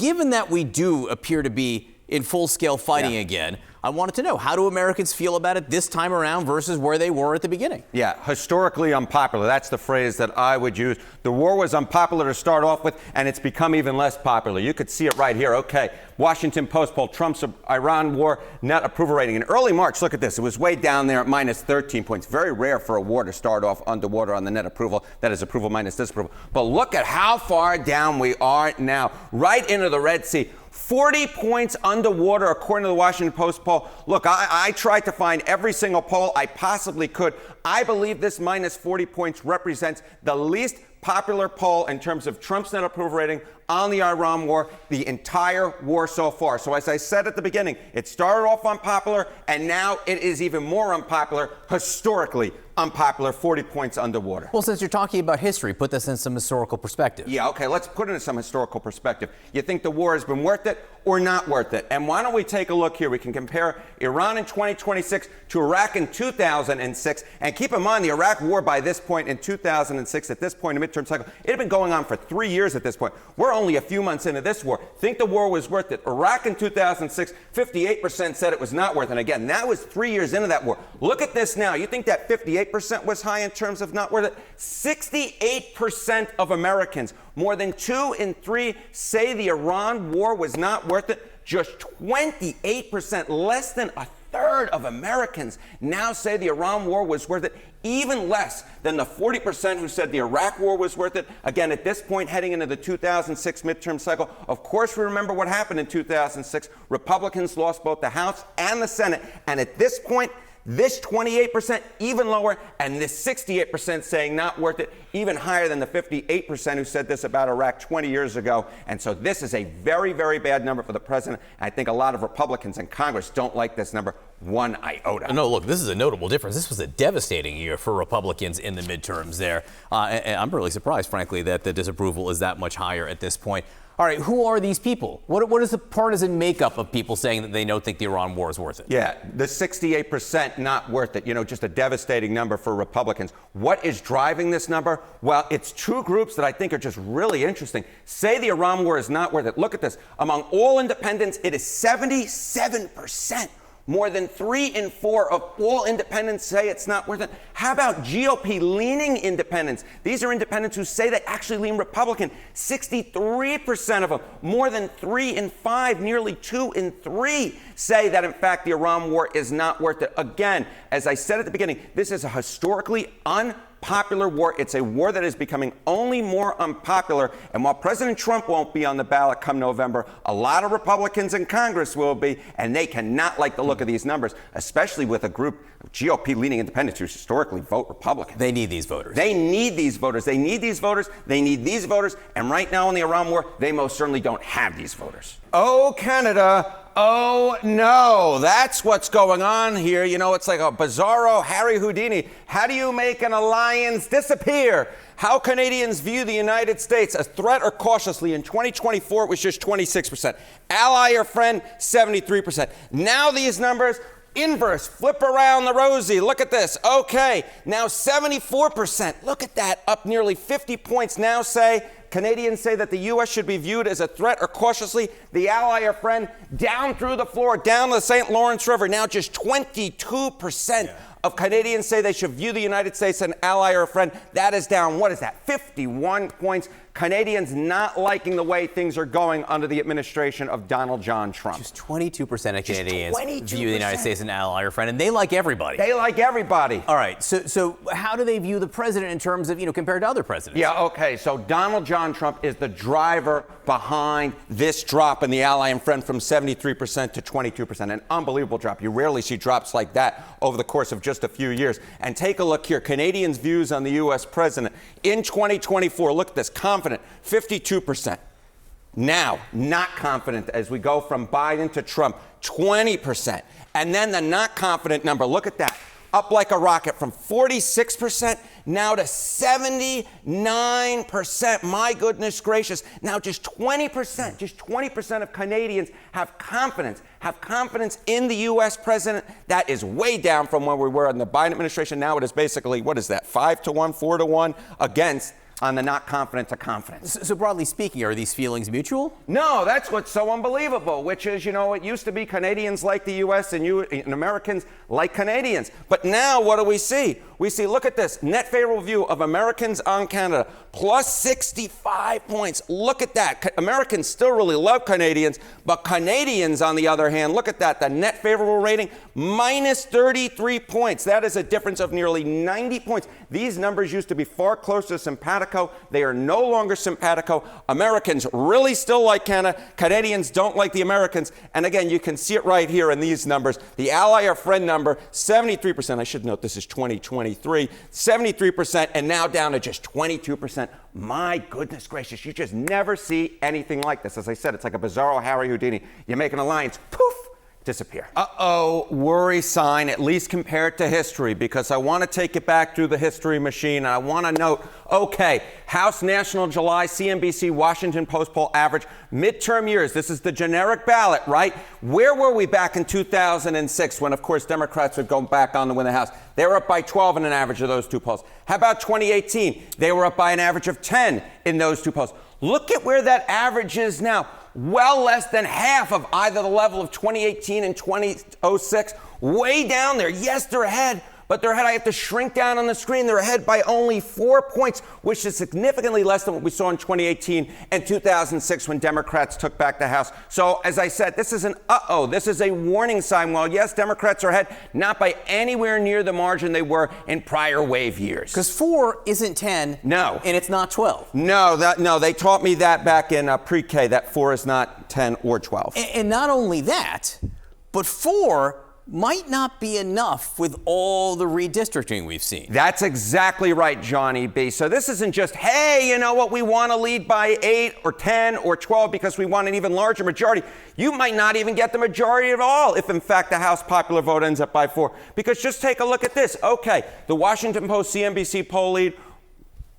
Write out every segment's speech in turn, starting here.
given that we do appear to be in full-scale fighting again, I wanted to know, how do Americans feel about it this time around versus where they were at the beginning? Yeah, historically unpopular. That's the phrase that I would use. The war was unpopular to start off with, and it's become even less popular. You could see it right here. Okay, Washington Post poll, Trump's Iran war net approval rating. In early March, look at this. It was way down there at minus 13 points. Very rare for a war to start off underwater on the net approval. That is approval minus disapproval. But look at how far down we are now, right into the Red Sea. 40 points underwater, according to the Washington Post poll. Look, I tried to find every single poll I possibly could. I believe this minus 40 points represents the least popular poll in terms of Trump's net approval rating on the Iran war, the entire war so far. So as I said at the beginning, it started off unpopular, and now it is even more unpopular, historically unpopular, 40 points underwater. Well, since you're talking about history, put this in some historical perspective. Yeah, okay, let's put it in some historical perspective. You think the war has been worth it or not worth it? And why don't we take a look here? We can compare Iran in 2026 to Iraq in 2006. And keep in mind, the Iraq war by this point in 2006, at this point in the midterm cycle, it had been going on for 3 years at this point. We're only a few months into this war. Think the war was worth it. Iraq in 2006, 58% said it was not worth it. And again, that was 3 years into that war. Look at this now. You think that 58% was high in terms of not worth it? 68% of Americans, more than 2 in 3, say the Iran war was not worth it. Just 28%, less than a third of Americans now say the Iran war was worth it, even less than the 40% who said the Iraq war was worth it. Again, at this point, heading into the 2006 midterm cycle, of course, we remember what happened in 2006. Republicans lost both the House and the Senate. And at this point, this 28%, even lower, and this 68% saying not worth it, even higher than the 58% who said this about Iraq 20 years ago. And so this is a very, very bad number for the president. I think a lot of Republicans in Congress don't like this number one iota. No, look, this is a notable difference. This was a devastating year for Republicans in the midterms there. And I'm really surprised, frankly, that the disapproval is that much higher at this point. All right, who are these people? What is the partisan makeup of people saying that they don't think the Iran war is worth it? Yeah, the 68% not worth it, just a devastating number for Republicans. What is driving this number? Well, it's two groups that I think are just really interesting. Say the Iran war is not worth it. Look at this. Among all independents, it is 77%. More than 3 in 4 of all independents say it's not worth it. How about GOP-leaning independents? These are independents who say they actually lean Republican. 63% of them, more than 3 in 5, nearly 2 in 3, say that, in fact, the Iran war is not worth it. Again, as I said at the beginning, this is a historically unpopular war. It's a war that is becoming only more unpopular. And while President Trump won't be on the ballot come November, a lot of Republicans in Congress will be, and they cannot like the look of these numbers, especially with a group of GOP-leaning independents who historically vote Republican. They need these voters. They need these voters. They need these voters. They need these voters. And right now in the Iran war, they most certainly don't have these voters. Oh, Canada. Oh, no, that's what's going on here. It's like a bizarro Harry Houdini. How do you make an alliance disappear? How Canadians view the United States, a threat or cautiously. In 2024, it was just 26%. Ally or friend, 73%. Now these numbers, inverse, flip around the rosy. Look at this. Okay, now 74%. Look at that, up nearly 50 points. Now Canadians say that the U.S. should be viewed as a threat or cautiously. The ally or friend, down through the floor, down the St. Lawrence River. Now just 22% of Canadians say they should view the United States as an ally or a friend. That is down, 51 points. Canadians not liking the way things are going under the administration of Donald John Trump. Just 22% of Canadians view the United States as an ally or friend, and they like everybody. They like everybody. All right, so how do they view the president in terms of, compared to other presidents? Yeah, okay, so Donald John Trump is the driver behind this drop in the ally and friend from 73% to 22%. An unbelievable drop. You rarely see drops like that over the course of just a few years. And take a look here. Canadians' views on the U.S. president in 2024. Look at this. Confident, 52%. Now, not confident as we go from Biden to Trump, 20%. And then the not confident number, look at that. Up like a rocket from 46% now to 79%. My goodness gracious. Now just 20% of Canadians have confidence in the U.S. president. That is way down from where we were in the Biden administration. Now it is basically, 5-1, 4-1 against on the not confident to confidence. So broadly speaking, are these feelings mutual? No, that's what's so unbelievable, which is, it used to be Canadians like the U.S. and Americans like Canadians. But now what do we see? We see, look at this, net favorable view of Americans on Canada, plus 65 points. Look at that. Americans still really love Canadians, but Canadians, on the other hand, look at that, the net favorable rating, minus 33 points. That is a difference of nearly 90 points. These numbers used to be far closer to simpatico. They are no longer simpatico. Americans really still like Canada. Canadians don't like the Americans. And again, you can see it right here in these numbers. The ally or friend number, 73%. I should note this is 2023. 73%, and now down to just 22%. My goodness gracious, you just never see anything like this. As I said, it's like a bizarro Harry Houdini. You make an alliance, poof, disappear. Uh-oh, worry sign, at least compared to history, because I want to take it back through the history machine, and I want to note, okay, House National July, CNBC, Washington Post poll average, midterm years. This is the generic ballot, right? Where were we back in 2006 when, of course, Democrats would go back on to win the House? They were up by 12 in an average of those two polls. How about 2018? They were up by an average of 10 in those two polls. Look at where that average is now. Well less than half of either the level of 2018 and 2006. Way down there. Yes, they're ahead, but they're ahead. I have to shrink down on the screen. They're ahead by only 4 points, which is significantly less than what we saw in 2018 and 2006 when Democrats took back the House. So, as I said, this is an this is a warning sign. While, yes, Democrats are ahead, not by anywhere near the margin they were in prior wave years. Because 4 isn't 10. No. And it's not 12. No, they taught me that back in pre-K, that 4 is not 10 or 12. And not only that, but 4 might not be enough with all the redistricting we've seen. That's exactly right, Johnny B. So this isn't just, hey, you know what, we want to lead by 8 or 10 or 12 because we want an even larger majority. You might not even get the majority at all if, in fact, the House popular vote ends up by 4. Because just take a look at this. Okay, the Washington Post CNBC poll lead,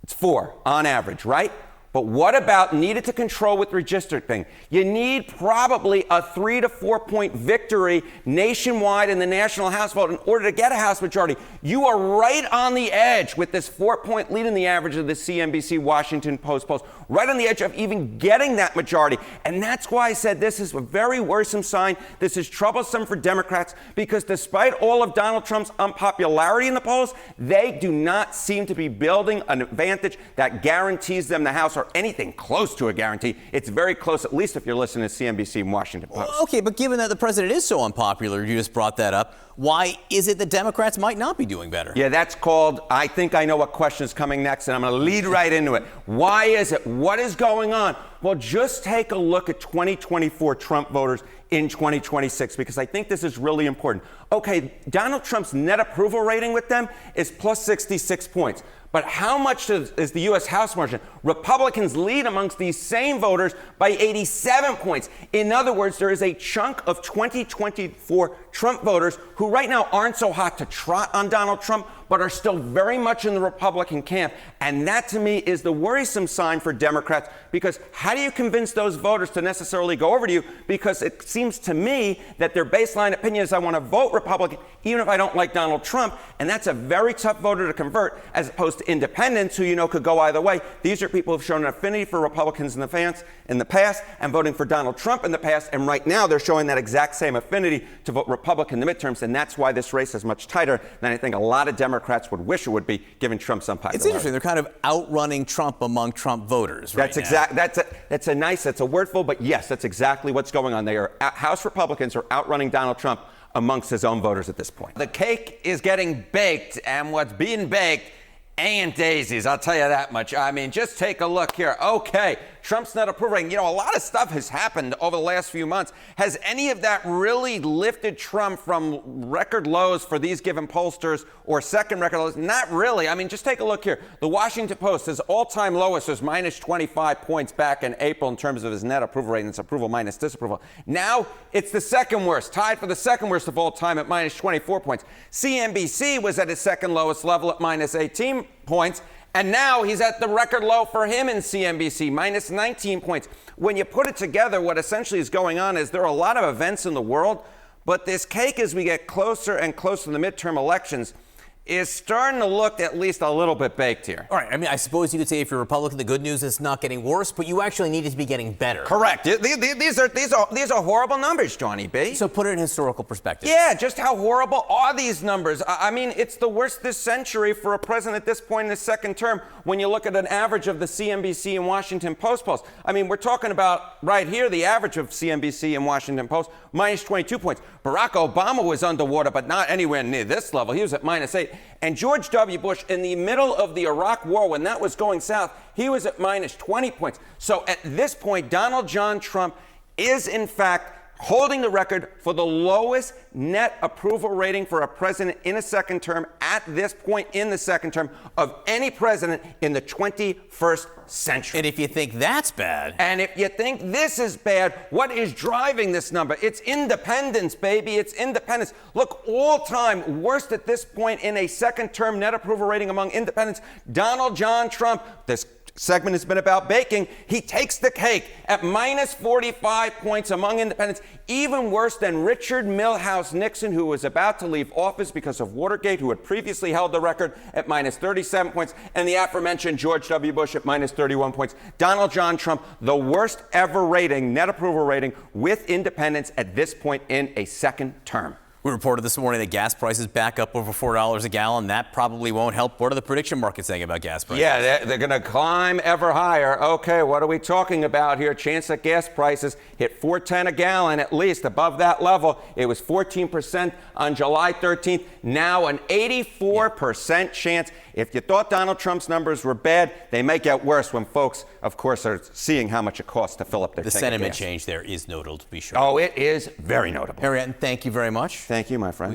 it's 4 on average, right? But what about needed to control with redistricting? You need probably a 3 to 4 point victory nationwide in the national House vote in order to get a House majority. You are right on the edge with this 4 point lead in the average of the CNBC Washington Post polls, right on the edge of even getting that majority. And that's why I said this is a very worrisome sign. This is troublesome for Democrats because despite all of Donald Trump's unpopularity in the polls, they do not seem to be building an advantage that guarantees them the House or anything close to a guarantee. It's very close, at least if you're listening to CNBC and Washington Post. Okay, but given that the president is so unpopular, you just brought that up, why is it that Democrats might not be doing better? Yeah, that's called, I think I know what question is coming next, and I'm going to lead right into it. Why is it? What is going on? Well, just take a look at 2024 Trump voters in 2026, because I think this is really important. Okay, Donald Trump's net approval rating with them is plus 66 points. But how much is the U.S. House margin? Republicans lead amongst these same voters by 87 points. In other words, there is a chunk of 2024 Trump voters who right now aren't so hot to trot on Donald Trump, but are still very much in the Republican camp. And that, to me, is the worrisome sign for Democrats, because how do you convince those voters to necessarily go over to you? Because it seems to me that their baseline opinion is I want to vote Republican, even if I don't like Donald Trump. And that's a very tough voter to convert, as opposed to independents who, could go either way. These are people who have shown an affinity for Republicans in the past and voting for Donald Trump in the past. And right now, they're showing that exact same affinity to vote Republican in the midterms. And that's why this race is much tighter than I think a lot of Democrats would wish it would be, given Trump's unpopularity. It's interesting. They're kind of outrunning Trump among Trump voters right now. That's a wordful, but yes, that's exactly what's going on. House Republicans are outrunning Donald Trump amongst his own voters at this point. The cake is getting baked, and what's being baked ain't daisies, I'll tell you that much. I mean, just take a look here. Okay, Trump's net approval rating. A lot of stuff has happened over the last few months. Has any of that really lifted Trump from record lows for these given pollsters or second record lows? Not really. I mean, just take a look here. The Washington Post, his all-time lowest was minus 25 points back in April in terms of his net approval rating. It's approval minus disapproval. Now it's the second worst, tied for the second worst of all time at minus 24 points. CNBC was at his second lowest level at minus 18 points. And now he's at the record low for him in CNBC, minus 19 points. When you put it together, what essentially is going on is there are a lot of events in the world, but this cake, as we get closer and closer to the midterm elections, is starting to look at least a little bit baked here. All right. I mean, I suppose you could say if you're Republican, the good news is it's not getting worse, but you actually need it to be getting better. Correct. These are horrible numbers, Johnny B. So put it in historical perspective. Yeah, just how horrible are these numbers? I mean, it's the worst this century for a president at this point in his second term when you look at an average of the CNBC and Washington Post polls. I mean, we're talking about right here, the average of CNBC and Washington Post, minus 22 points. Barack Obama was underwater, but not anywhere near this level. He was at minus 8. And George W. Bush, in the middle of the Iraq War, when that was going south, he was at minus 20 points. So at this point, Donald John Trump is, in fact, holding the record for the lowest net approval rating for a president in a second term at this point in the second term of any president in the 21st century. And if you think that's bad. And if you think this is bad, what is driving this number? It's independence, baby. It's independence. Look, all-time worst at this point in a second-term net approval rating among independents, Donald John Trump. This segment has been about baking. He takes the cake at minus 45 points among independents, even worse than Richard Milhouse Nixon, who was about to leave office because of Watergate, who had previously held the record at minus 37 points, and the aforementioned George W. Bush at minus 31 points. Donald John Trump, the worst ever rating, net approval rating, with independents at this point in a second term. We reported this morning that gas prices back up over $4 a gallon. That probably won't help. What are the prediction markets saying about gas prices? Yeah, they're going to climb ever higher. Okay, what are we talking about here? Chance that gas prices hit $4.10 a gallon at least, above that level. It was 14% on July 13th. Now an 84% chance. If you thought Donald Trump's numbers were bad, they may get worse when folks, of course, are seeing how much it costs to fill up their tank of gas. The sentiment change there is notable, to be sure. Oh, it is very notable. Harry Enten, thank you very much. Thank you, my friend.